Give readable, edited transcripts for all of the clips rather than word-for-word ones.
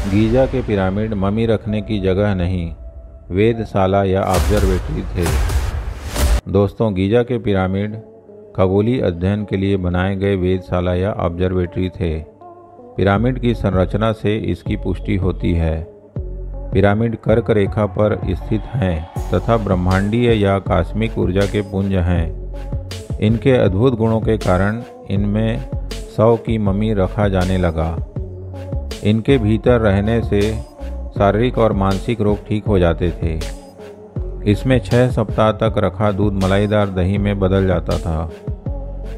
Giza के pyramid mummy रखने की जगह नहीं, वेधशाला या ऑब्जर्वेटरी थे। दोस्तों, गीजा के पिरामिड खगोलीय अध्ययन के लिए बनाए गए वेधशाला या ऑब्जर्वेटरी थे। पिरामिड की संरचना से इसकी पुष्टि होती है। पिरामिड कर्क रेखा पर स्थित हैं तथा ब्रह्मांडीय या कॉस्मिक ऊर्जा के पुंज हैं। इनके अद्भुत गुणों के कारण इनमें 100 की ममी रखा जाने लगा। इनके भीतर रहने से शारीरिक और मानसिक रोग ठीक हो जाते थे। इसमें 6 सप्ताह तक रखा दूध मलाईदार दही में बदल जाता था।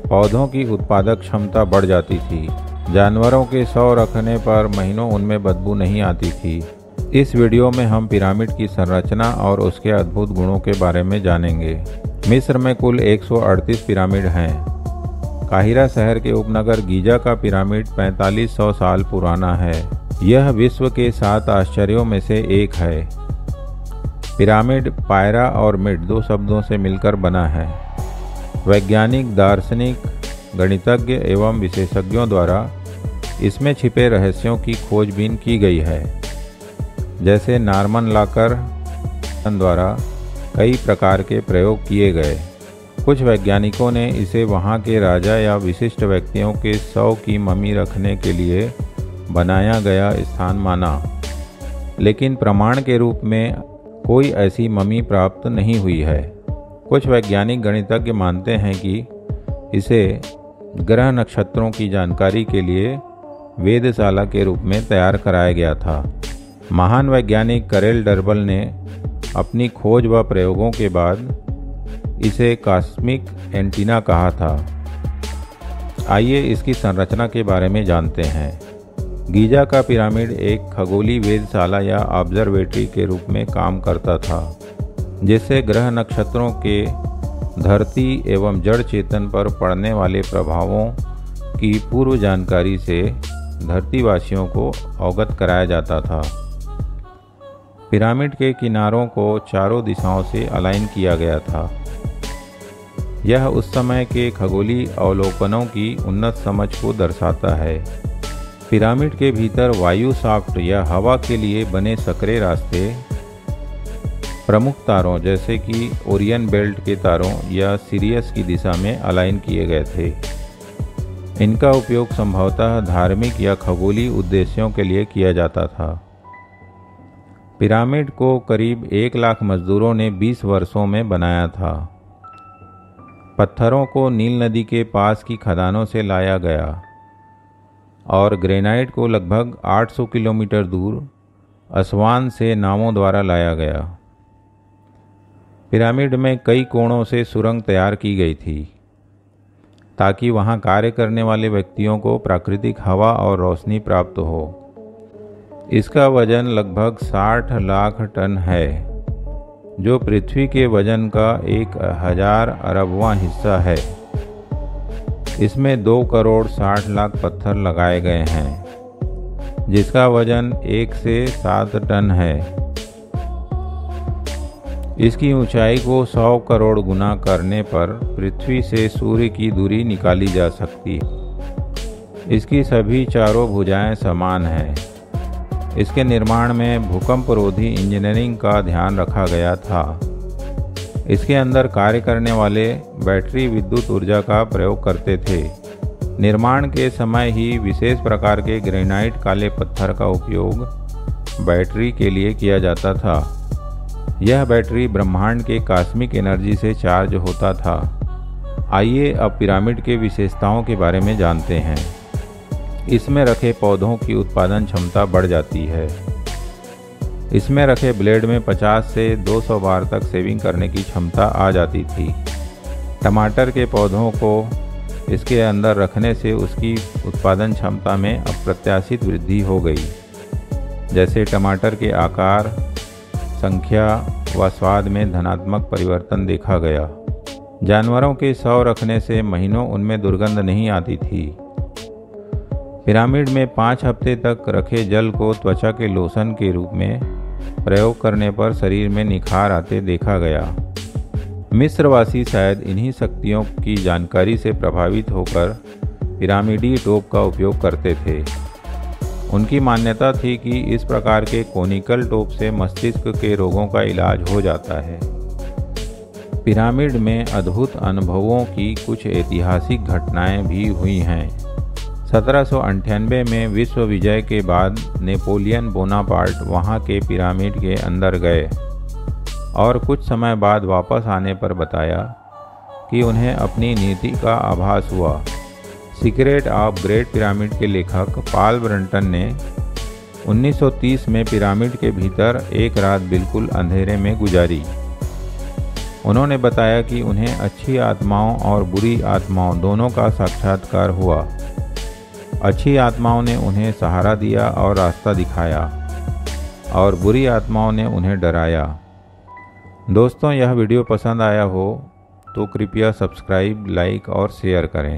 पौधों की उत्पादक क्षमता बढ़ जाती थी। जानवरों के 100 रखने पर महीनों उनमें बदबू नहीं आती थी। इस वीडियो में हम पिरामिड की संरचना और उसके अद्भुत गुणों के बारे में जानेंगे। मिस्र में कुल 138 पिरामिड हैं। काहिरा शहर के उपनगर गीजा का पिरामिड 4500 साल पुराना है। यह विश्व के 7 आश्चर्यों में से एक है। पिरामिड पायरा और मिड 2 शब्दों से मिलकर बना है। वैज्ञानिक, दार्शनिक, गणितज्ञ एवं विशेषज्ञों द्वारा इसमें छिपे रहस्यों की खोजबीन की गई है। जैसे नॉर्मन लॉकर द्वारा कई प्रकार के प्रयोग किए गए। कुछ वैज्ञानिकों ने इसे वहाँ के राजा या विशिष्ट व्यक्तियों के 100 की ममी रखने के लिए बनाया गया स्थान माना, लेकिन प्रमाण के रूप में कोई ऐसी ममी प्राप्त नहीं हुई है। कुछ वैज्ञानिक गणितज्ञ मानते हैं कि इसे ग्रह नक्षत्रों की जानकारी के लिए वेधशाला के रूप में तैयार कराया गया था। महान वैज्ञानिक करेल डर्बल ने अपनी खोज व प्रयोगों के बाद इसे कॉस्मिक एंटीना कहा था। आइए इसकी संरचना के बारे में जानते हैं। गीजा का पिरामिड एक खगोलीय वेधशाला या ऑब्जर्वेटरी के रूप में काम करता था, जिससे ग्रह नक्षत्रों के धरती एवं जड़ चेतन पर पड़ने वाले प्रभावों की पूर्व जानकारी से धरतीवासियों को अवगत कराया जाता था। पिरामिड के किनारों को चारों दिशाओं से अलाइन किया गया था। यह उस समय के खगोलीय अवलोकनों की उन्नत समझ को दर्शाता है। पिरामिड के भीतर वायु शाफ्ट या हवा के लिए बने संकरे रास्ते प्रमुख तारों जैसे कि ओरियन बेल्ट के तारों या सिरियस की दिशा में अलाइन किए गए थे। इनका उपयोग संभवतः धार्मिक या खगोलीय उद्देश्यों के लिए किया जाता था। पिरामिड को करीब 1 लाख मजदूरों ने 20 वर्षों में बनाया था। पत्थरों को नील नदी के पास की खदानों से लाया गया और ग्रेनाइट को लगभग 800 किलोमीटर दूर असवान से नावों द्वारा लाया गया। पिरामिड में कई कोणों से सुरंग तैयार की गई थी ताकि वहां कार्य करने वाले व्यक्तियों को प्राकृतिक हवा और रोशनी प्राप्त हो। इसका वजन लगभग 60 लाख टन है, जो पृथ्वी के वजन का 1000 अरबवां हिस्सा है। इसमें 2 करोड़ 60 लाख पत्थर लगाए गए हैं, जिसका वजन 1 से 7 टन है। इसकी ऊंचाई को 100 करोड़ गुना करने पर पृथ्वी से सूर्य की दूरी निकाली जा सकती। इसकी सभी चारों भुजाएं समान हैं। इसके निर्माण में भूकंपरोधी इंजीनियरिंग का ध्यान रखा गया था। इसके अंदर कार्य करने वाले बैटरी विद्युत ऊर्जा का प्रयोग करते थे। निर्माण के समय ही विशेष प्रकार के ग्रेनाइट काले पत्थर का उपयोग बैटरी के लिए किया जाता था। यह बैटरी ब्रह्मांड के कॉस्मिक एनर्जी से चार्ज होता था। आइए अब पिरामिड के विशेषताओं के बारे में जानते हैं। इसमें रखे पौधों की उत्पादन क्षमता बढ़ जाती है। इसमें रखे ब्लेड में 50 से 200 बार तक सेविंग करने की क्षमता आ जाती थी। टमाटर के पौधों को इसके अंदर रखने से उसकी उत्पादन क्षमता में अप्रत्याशित वृद्धि हो गई। जैसे टमाटर के आकार, संख्या व स्वाद में धनात्मक परिवर्तन देखा गया। जानवरों के 100 रखने से महीनों उनमें दुर्गंध नहीं आती थी। पिरामिड में 5 हफ्ते तक रखे जल को त्वचा के लोशन के रूप में प्रयोग करने पर शरीर में निखार आते देखा गया। मिस्रवासी शायद इन्हीं शक्तियों की जानकारी से प्रभावित होकर पिरामिडी टोप का उपयोग करते थे। उनकी मान्यता थी कि इस प्रकार के कोनिकल टोप से मस्तिष्क के रोगों का इलाज हो जाता है। पिरामिड में अद्भुत अनुभवों की कुछ ऐतिहासिक घटनाएं भी हुई हैं। 1798 में विश्व विजय के बाद नेपोलियन बोनापार्ट वहां के पिरामिड के अंदर गए और कुछ समय बाद वापस आने पर बताया कि उन्हें अपनी नीति का आभास हुआ। सीक्रेट ऑफ ग्रेट पिरामिड के लेखक पॉल ब्रंटन ने 1930 में पिरामिड के भीतर एक रात बिल्कुल अंधेरे में गुजारी। उन्होंने बताया कि उन्हें अच्छी आत्माओं और बुरी आत्माओं दोनों का साक्षात्कार हुआ। अच्छी आत्माओं ने उन्हें सहारा दिया और रास्ता दिखाया और बुरी आत्माओं ने उन्हें डराया। दोस्तों, यह वीडियो पसंद आया हो तो कृपया सब्सक्राइब, लाइक और शेयर करें।